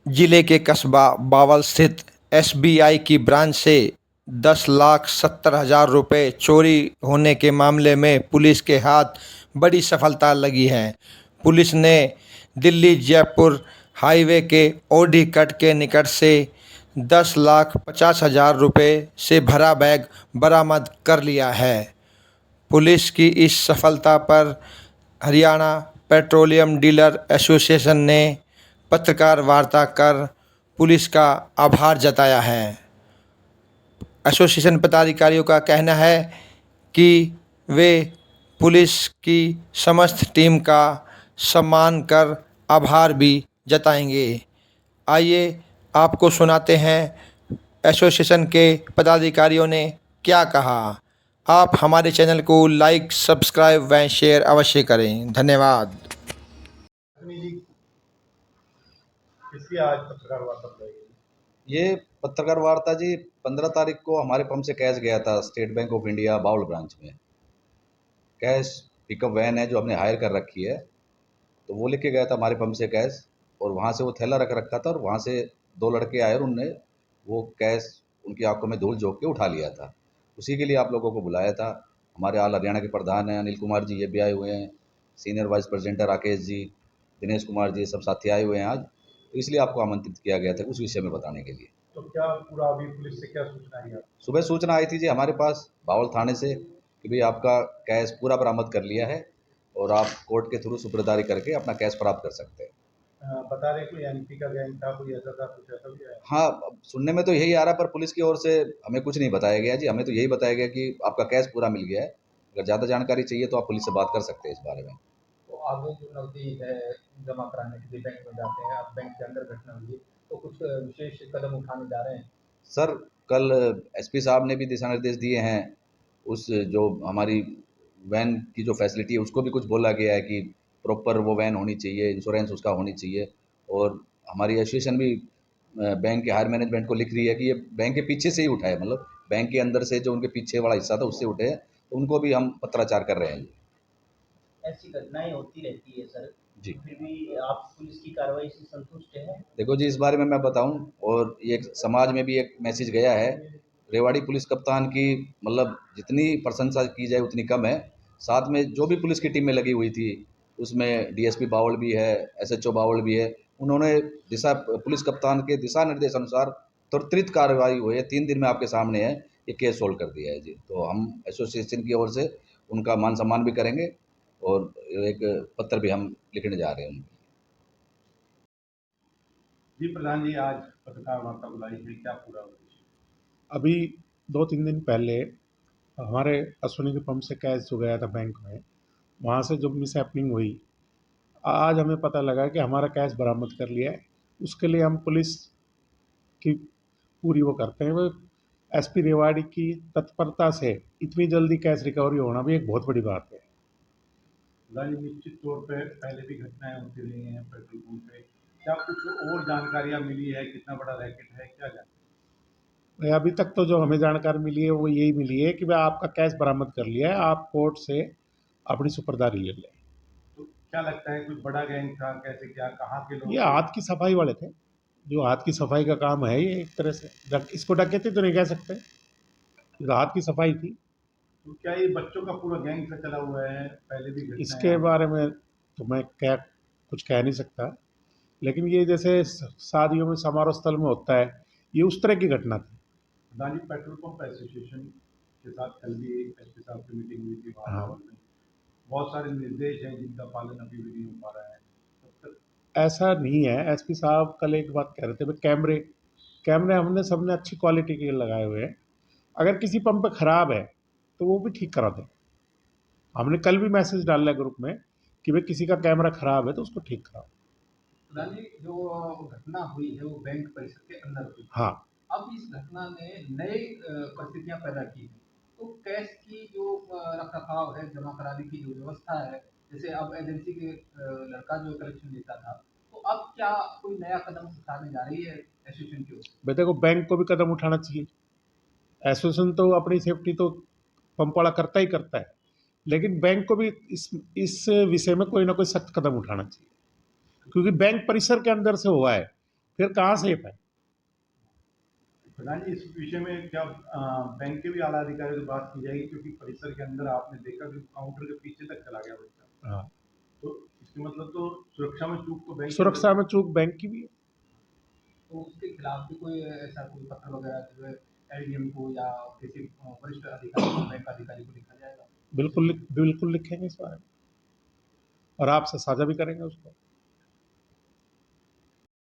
जिले के कस्बा बावल स्थित एसबीआई की ब्रांच से 10,70,000 रुपये चोरी होने के मामले में पुलिस के हाथ बड़ी सफलता लगी है। पुलिस ने दिल्ली जयपुर हाईवे के ओडी कट के निकट से 10,50,000 रुपये से भरा बैग बरामद कर लिया है। पुलिस की इस सफलता पर हरियाणा पेट्रोलियम डीलर एसोसिएशन ने पत्रकार वार्ता कर पुलिस का आभार जताया है। एसोसिएशन पदाधिकारियों का कहना है कि वे पुलिस की समस्त टीम का सम्मान कर आभार भी जताएंगे। आइए आपको सुनाते हैं एसोसिएशन के पदाधिकारियों ने क्या कहा। आप हमारे चैनल को लाइक, सब्सक्राइब व शेयर अवश्य करें। धन्यवाद। इसकी आज पत्रकार वार्ता बुलाई गई। ये पत्रकार वार्ता जी 15 तारीख को हमारे पंप से कैश गया था स्टेट बैंक ऑफ इंडिया बाउल ब्रांच में। कैश पिकअप वैन है जो हमने हायर कर रखी है, तो वो लेके गया था हमारे पंप से कैश, और वहाँ से वो थैला रख रखा था और वहाँ से दो लड़के आए और उनने वो कैश उनकी आंखों में धूल झोंक के उठा लिया था। उसी के लिए आप लोगों को बुलाया था। हमारे ऑल हरियाणा के प्रधान हैं अनिल कुमार जी, ये भी आए हुए हैं। Senior vice president Rakesh ji, Dinesh Kumar ji, सब साथी आए हुए हैं आज, तो इसलिए आपको आमंत्रित किया गया था उस विषय में बताने के लिए। तो क्या पूरा अभी पुलिस से क्या सूचना आई आपको? सुबह सूचना आई थी जी हमारे पास बावल थाने से कि भाई आपका कैश पूरा बरामद कर लिया है और आप कोर्ट के थ्रू सुपुर्दारी करके अपना कैश प्राप्त कर सकते हैं। बता रहे कोई एमपी का गैंग था, कोई ऐसा था, कुछ ऐसा भी है? हाँ, अब सुनने में तो यही आ रहा, पर पुलिस की ओर से हमें कुछ नहीं बताया गया जी। हमें तो यही बताया गया कि आपका कैश पूरा मिल गया है। अगर ज़्यादा जानकारी चाहिए तो आप पुलिस से बात कर सकते हैं इस बारे में। तो आगे जो नकदी है जमा कराने के लिए बैंक में जाते हैं, आप बैंक के अंदर घटना हुई है, तो कुछ विशेष कदम उठाने जा रहे हैं? सर, कल एसपी साहब ने भी दिशा निर्देश दिए हैं। उस जो हमारी वैन की जो फैसिलिटी है उसको भी कुछ बोला गया है कि प्रॉपर वो वैन होनी चाहिए, इंश्योरेंस उसका होनी चाहिए। और हमारी एसोसिएशन भी बैंक के हायर मैनेजमेंट को लिख रही है कि ये बैंक के पीछे से ही उठाए, मतलब बैंक के अंदर से जो उनके पीछे वाला हिस्सा था उससे उठे, तो उनको भी हम पत्राचार कर रहे हैं। ऐसी घटनाएं होती रहती है सर, जी, फिर भी आप पुलिस की कार्रवाई से संतुष्ट हैं? देखो जी, इस बारे में मैं बताऊं, और ये समाज में भी एक मैसेज गया है। रेवाड़ी पुलिस कप्तान की मतलब जितनी प्रशंसा की जाए उतनी कम है। साथ में जो भी पुलिस की टीम में लगी हुई थी उसमें डीएसपी बावल भी है, एसएचओ बावल भी है। उन्होंने पुलिस कप्तान के दिशा निर्देश अनुसार त्वरित कार्रवाई हुई है। 3 दिन में आपके सामने है, ये केस सोल्व कर दिया है जी। तो हम एसोसिएशन की ओर से उनका मान सम्मान भी करेंगे और एक पत्र भी हम लिखने जा रहे हैं उनको। जी प्रधान जी, आज पत्रकार वार्ता बुलाई है, क्या पूरा उद्देश्य? अभी 2-3 दिन पहले हमारे अश्विनी के पंप से कैश जो गया था बैंक में, वहाँ से जो मिस हैपनिंग हुई, आज हमें पता लगा कि हमारा कैश बरामद कर लिया है। उसके लिए हम पुलिस की पूरी वो करते हैं। वो एसपी रेवाड़ी की तत्परता से इतनी जल्दी कैश रिकवरी होना भी एक बहुत बड़ी बात है। प्रधान जी, निश्चित तौर पे पहले भी घटनाएं होती रही हैं पेट्रोल पंप पे, क्या कुछ और जानकारियां मिली है? कितना बड़ा रैकेट है, क्या जानकारी? भाई अभी तक तो जो हमें जानकारी मिली है वो यही मिली है कि भाई आपका कैश बरामद कर लिया है, आप कोर्ट से अपनी सुपुर्दारी ले लें। तो क्या लगता है कुछ बड़ा गैंग था, कैसे, क्या, कहाँ के लोग ये थे? हाथ की सफाई वाले थे, जो हाथ की सफाई का काम है ये एक तरह से। इसको डकैती तो नहीं कह सकते, ये तो हाथ की सफाई थी। तो क्या ये बच्चों का पूरा गैंग सा चला हुआ है? पहले भी घटनाएं इसके आई। बारे में तो मैं क्या कुछ कह नहीं सकता, लेकिन ये जैसे शादियों में समारोह स्थल में होता है, ये उस तरह की घटना थी। प्रधान जी, पेट्रोल पंप एसोसिएशन के साथ कल भी एसपी साहब की मीटिंग हुई थी वहाँ हाँ, बावल में। बहुत सारे निर्देश हैं जिनका पालन अभी भी नहीं हो पा रहा है। तब तक ऐसा नहीं है। एसपी साहब कल एक बात कह रहे थे, भाई कैमरे कैमरे हमने सबने अच्छी क्वालिटी के लगाए हुए हैं, अगर किसी पंप पे खराब है तो वो भी ठीक करा दें। हमने कल भी मैसेज डाला है ग्रुप में कि भाई किसी का कैमरा खराब है तो उसको ठीक कराओ। प्रधान जी, जो घटना हुई है वो बैंक परिसर के अंदर हुई है। हाँ, अब इस घटना ने नए परिस्थितियां पैदा की हैं, तो कैश की जो रख रखाव है, जमा कराने की जो व्यवस्था है, जैसे अब एजेंसी के लड़का जो कलेक्शन लेता था, तो अब क्या कोई नया कदम उठाने जा रही है एसोसिएशन की ओर से? भाई देखो, बैंक को भी कदम उठाना चाहिए। एसोसिएशन तो अपनी सेफ्टी तो पंप वाला करता ही करता है, लेकिन बैंक को भी इस विषय में कोई ना कोई सख्त कदम उठाना चाहिए, क्योंकि बैंक परिसर के अंदर से हुआ है। फिर कहाँ सेफ है। प्रधान जी, इस विषय में क्या बैंक के भी आला अधिकारियों से बात की जाएगी, क्योंकि परिसर के अंदर आपने देखा कि काउंटर के पीछे तक चला गया बच्चा, हाँ, तो इसके मतलब तो सुरक्षा में चूक तो बैंक के सुरक्षा अंदर। में चूक बैंक की भी है। तो उसके खिलाफ भी कोई ऐसा कोई पत्र वगैरह जो है एलडीएम को या किसी वरिष्ठ अधिकारी को, बैंक अधिकारी को लिखा जाएगा? बिल्कुल लिखेंगे इस बारे में और आपसे साझा भी करेंगे उसको।